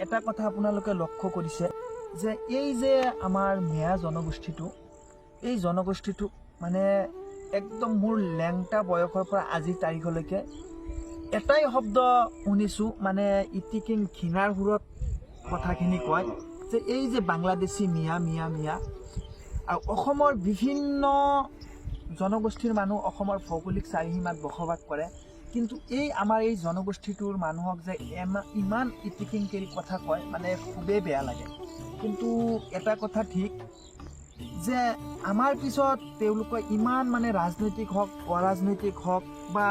এটা কথা আপোনালোকে লক্ষ্য কৰিছে যে এই যে আমাৰ মিয়া জনগোষ্ঠীটো, এই জনগোষ্ঠীটো মানে একদম মোৰ লেংটা বয়সৰ পৰা আজিৰ তাৰিখলৈকে এটাই শব্দ শুনিছোঁ, মানে ইটিকিং ঘৃণাৰ সুৰত কথাখিনি কয় যে এই যে বাংলাদেশী মিয়া মিয়া মিয়া। আৰু অসমৰ বিভিন্ন জনগোষ্ঠীৰ মানুহ অসমৰ ভৌগোলিক চাৰিসীমাত বসবাস কৰে, কিন্তু এই আমাৰ এই জনগোষ্ঠীটোৰ মানুহক যে ইমান ইটিকিংকেৰি কথা কয় মানে খুবেই বেয়া লাগে। কিন্তু এটা কথা ঠিক যে আমাৰ পিছত তেওঁলোকে ইমান মানে ৰাজনৈতিক হওক অৰাজনৈতিক হওক বা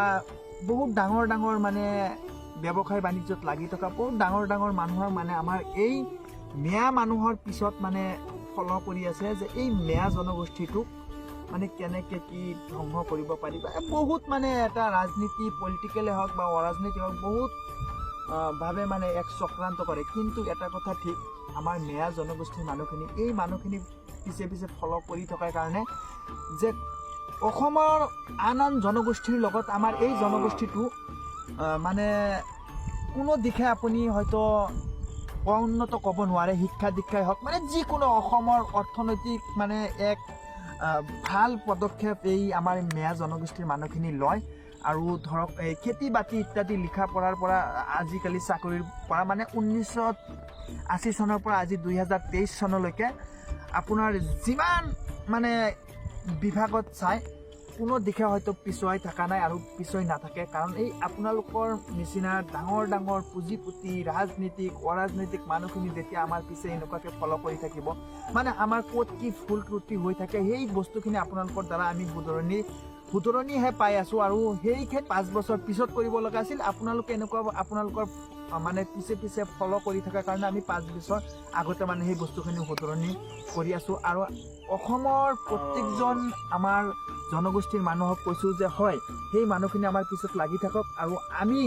বহুত ডাঙৰ ডাঙৰ মানে ব্যৱসায় বাণিজ্যত লাগি থকা বহুত ডাঙৰ ডাঙৰ মানুহৰ মানে আমাৰ এই মিয়া মানুহৰ পিছত মানে ফল কৰি আছে যে এই মিয়া জনগোষ্ঠীটোক মানে কেনেকৈ কি ধ্বংস কৰিব পাৰি বা বহুত মানে এটা ৰাজনীতি পলিটিকেলে হওক বা অৰাজনীতি হওক বহুত ভাৱে মানে এক চক্ৰান্ত কৰে। কিন্তু এটা কথা ঠিক, আমাৰ মিয়া জনগোষ্ঠীৰ মানুহখিনি এই মানুহখিনি পিছে পিছে ফল কৰি থকাৰ কাৰণে যে অসমৰ আন আন জনগোষ্ঠীৰ লগত আমাৰ এই জনগোষ্ঠীটো মানে কোনো দিশে আপুনি হয়তো উন্নত ক'ব নোৱাৰে। শিক্ষা দীক্ষাই হওক মানে যিকোনো অসমৰ অৰ্থনৈতিক মানে এক ভাল পদক্ষেপ এই আমাৰ মিয়া জনগোষ্ঠীৰ মানুহখিনি লয়। আৰু ধৰক এই খেতি বাতি ইত্যাদি লিখা পঢ়াৰ পৰা আজিকালি চাকৰিৰ পৰা মানে 1980 চনৰ পৰা আজি 2023 চনলৈকে আপোনাৰ যিমান মানে বিভাগত চাই কোনো দিশে হয়তো পিছুৱাই থকা নাই আৰু পিছুৱাই নাথাকে। কাৰণ এই আপোনালোকৰ নিচিনা ডাঙৰ ডাঙৰ পুঁজিপতি ৰাজনীতিক অৰাজনৈতিক মানুহখিনি যেতিয়া আমাৰ পিছে এনেকুৱাকৈ ফল কৰি থাকিব, মানে আমাৰ ক'ত কি ভুল ত্ৰুটি হৈ থাকে সেই বস্তুখিনি আপোনালোকৰ দ্বাৰা আমি শুধৰণিহে পাই আছোঁ। আৰু সেই 5 বছৰ পিছত কৰিব লগা আছিল, আপোনালোকে এনেকুৱা আপোনালোকৰ মানে পিছে পিছে ফল কৰি থকাৰ কাৰণে আমি 5 বছৰ আগতে মানে সেই বস্তুখিনি শুধৰণি কৰি আছোঁ। আৰু অসমৰ প্ৰত্যেকজন আমাৰ জনগোষ্ঠীৰ মানুহক কৈছোঁ যে হয়, সেই মানুহখিনি আমাৰ পিছত লাগি থাকক আৰু আমি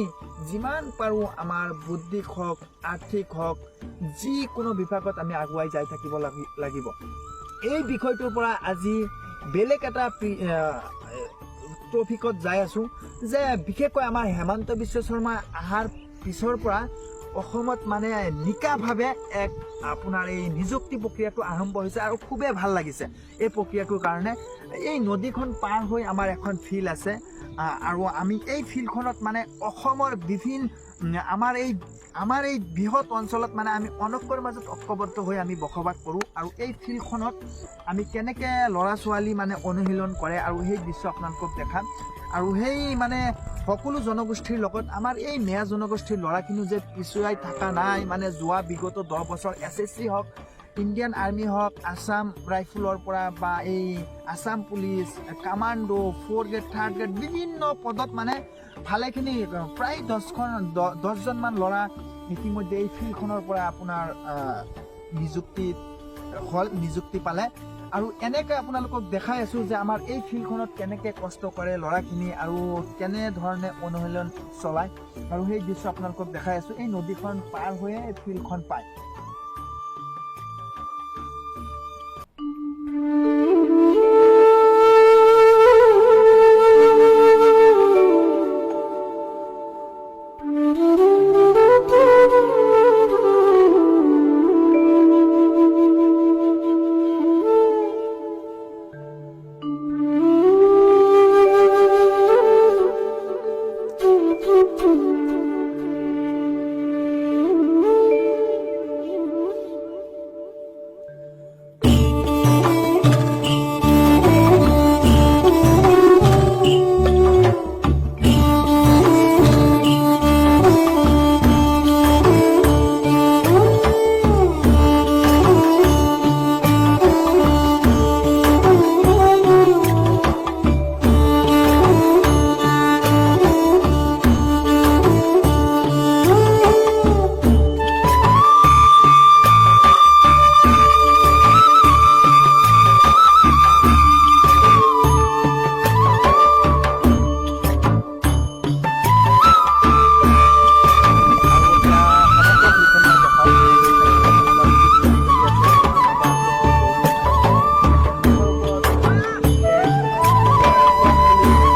যিমান পাৰোঁ আমাৰ বুদ্ধিক হওক আৰ্থিক হওক যিকোনো বিভাগত আমি আগুৱাই যাই থাকিব লাগিব। এই বিষয়টোৰ পৰা আজি বেলেগ এটা টপিকত যাই আছোঁ যে বিশেষকৈ আমাৰ হিমন্ত বিশ্ব শৰ্মা অহাৰ পিছৰ পৰা অসমত মানে নিকাভাৱে এক আপোনাৰ এই নিযুক্তি প্ৰক্ৰিয়াটো আৰম্ভ হৈছে আৰু খুবেই ভাল লাগিছে এই প্ৰক্ৰিয়াটোৰ কাৰণে। এই নদীখন পাৰ হৈ আমাৰ এখন ফিল্ড আছে আৰু আমি এই ফিল্ডখনত মানে অসমৰ বিভিন্ন আমাৰ এই বৃহৎ অঞ্চলত মানে আমি অনৈক্যৰ মাজত ঐক্যবদ্ধ হৈ আমি বসবাস কৰোঁ। আৰু এই ফিল্ডখনত আমি কেনেকৈ ল'ৰা ছোৱালী মানে অনুশীলন কৰে আৰু সেই দৃশ্য আপোনালোকক দেখাম। আৰু সেই মানে সকলো জনগোষ্ঠীৰ লগত আমাৰ এই মিয়া জনগোষ্ঠীৰ ল'ৰাখিনিও যে পিছুৱাই থকা নাই। মানে যোৱা বিগত 10 বছৰ SSC হওক ইণ্ডিয়ান আৰ্মি হওক আছাম ৰাইফলৰ পৰা বা এই Assam police commando 4th grade 3rd grade বিভিন্ন পদত মানে ভালেখিনি প্ৰায় 10জনমান ল'ৰা ইতিমধ্যে এই ফিল্ডখনৰ পৰা আপোনাৰ নিযুক্তি পালে। আৰু এনেকৈ আপোনালোকক দেখাই আছোঁ যে আমাৰ এই ফিল্ডখনত কেনেকৈ কষ্ট কৰে ল'ৰাখিনি আৰু কেনেধৰণে অনুশীলন চলায়। আৰু সেই দৃশ্য আপোনালোকক দেখাই আছোঁ। এই নদীখন পাৰ হৈয়ে এই ফিল্ডখন পায়।